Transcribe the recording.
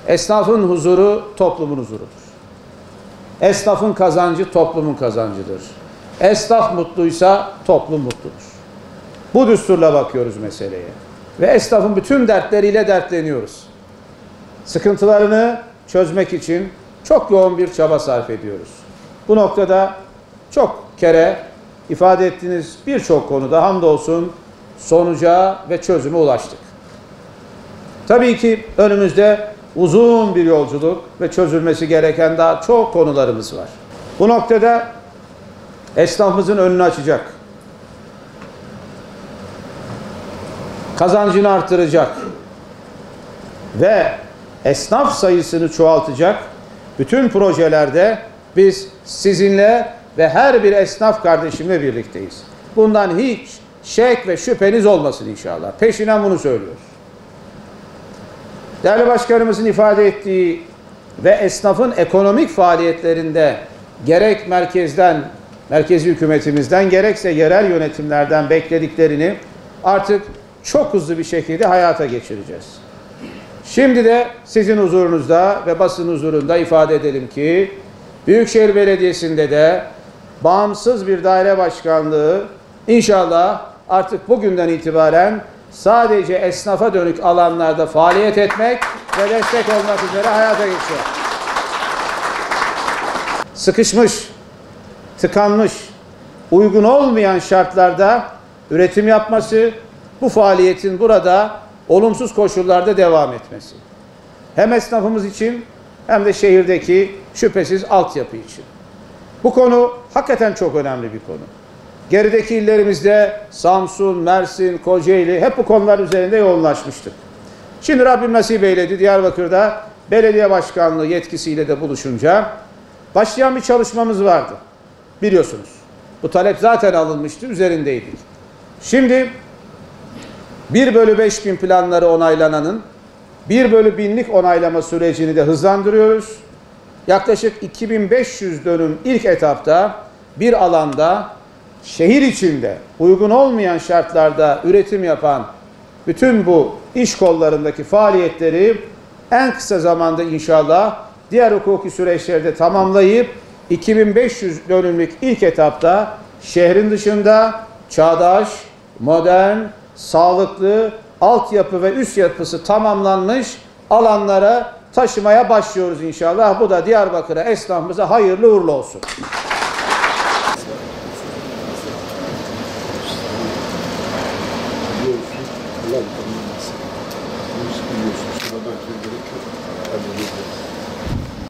Esnafın huzuru toplumun huzurudur. Esnafın kazancı toplumun kazancıdır. Esnaf mutluysa toplum mutludur. Bu düsturla bakıyoruz meseleye. Ve esnafın bütün dertleriyle dertleniyoruz. Sıkıntılarını çözmek için çok yoğun bir çaba sarf ediyoruz. Bu noktada çok kere ifade ettiğiniz birçok konuda hamdolsun sonuca ve çözüme ulaştık. Tabii ki önümüzde uzun bir yolculuk ve çözülmesi gereken daha çok konularımız var. Bu noktada esnafımızın önünü açacak, kazancını artıracak ve esnaf sayısını çoğaltacak bütün projelerde biz sizinle ve her bir esnaf kardeşimle birlikteyiz. Bundan hiç şek ve şüpheniz olmasın inşallah. Peşinden bunu söylüyoruz. Değerli başkanımızın ifade ettiği ve esnafın ekonomik faaliyetlerinde gerek merkezi hükümetimizden gerekse yerel yönetimlerden beklediklerini artık çok hızlı bir şekilde hayata geçireceğiz. Şimdi de sizin huzurunuzda ve basın huzurunda ifade edelim ki Büyükşehir Belediyesi'nde de bağımsız bir daire başkanlığı inşallah artık bugünden itibaren sadece esnafa dönük alanlarda faaliyet etmek ve destek olmak üzere hayata geçiyor. Sıkışmış, tıkanmış, uygun olmayan şartlarda üretim yapması, bu faaliyetin burada olumsuz koşullarda devam etmesi. Hem esnafımız için hem de şehirdeki şüphesiz altyapı için. Bu konu hakikaten çok önemli bir konu. Gerideki illerimizde Samsun, Mersin, Kocaeli hep bu konular üzerinde yoğunlaşmıştık. Şimdi Rabbim nasip eyledi, Diyarbakır'da belediye başkanlığı yetkisiyle de buluşunca başlayan bir çalışmamız vardı. Biliyorsunuz. Bu talep zaten alınmıştı, üzerindeydik. Şimdi 1/5000 planları onaylananın 1/1000'lik onaylama sürecini de hızlandırıyoruz. Yaklaşık 2500 dönüm ilk etapta bir alanda şehir içinde uygun olmayan şartlarda üretim yapan bütün bu iş kollarındaki faaliyetleri en kısa zamanda inşallah diğer hukuki süreçlerde tamamlayıp 2500 dönümlük ilk etapta şehrin dışında çağdaş, modern, sağlıklı, altyapı ve üst yapısı tamamlanmış alanlara taşımaya başlıyoruz inşallah. Bu da Diyarbakır'a, esnafımıza hayırlı uğurlu olsun.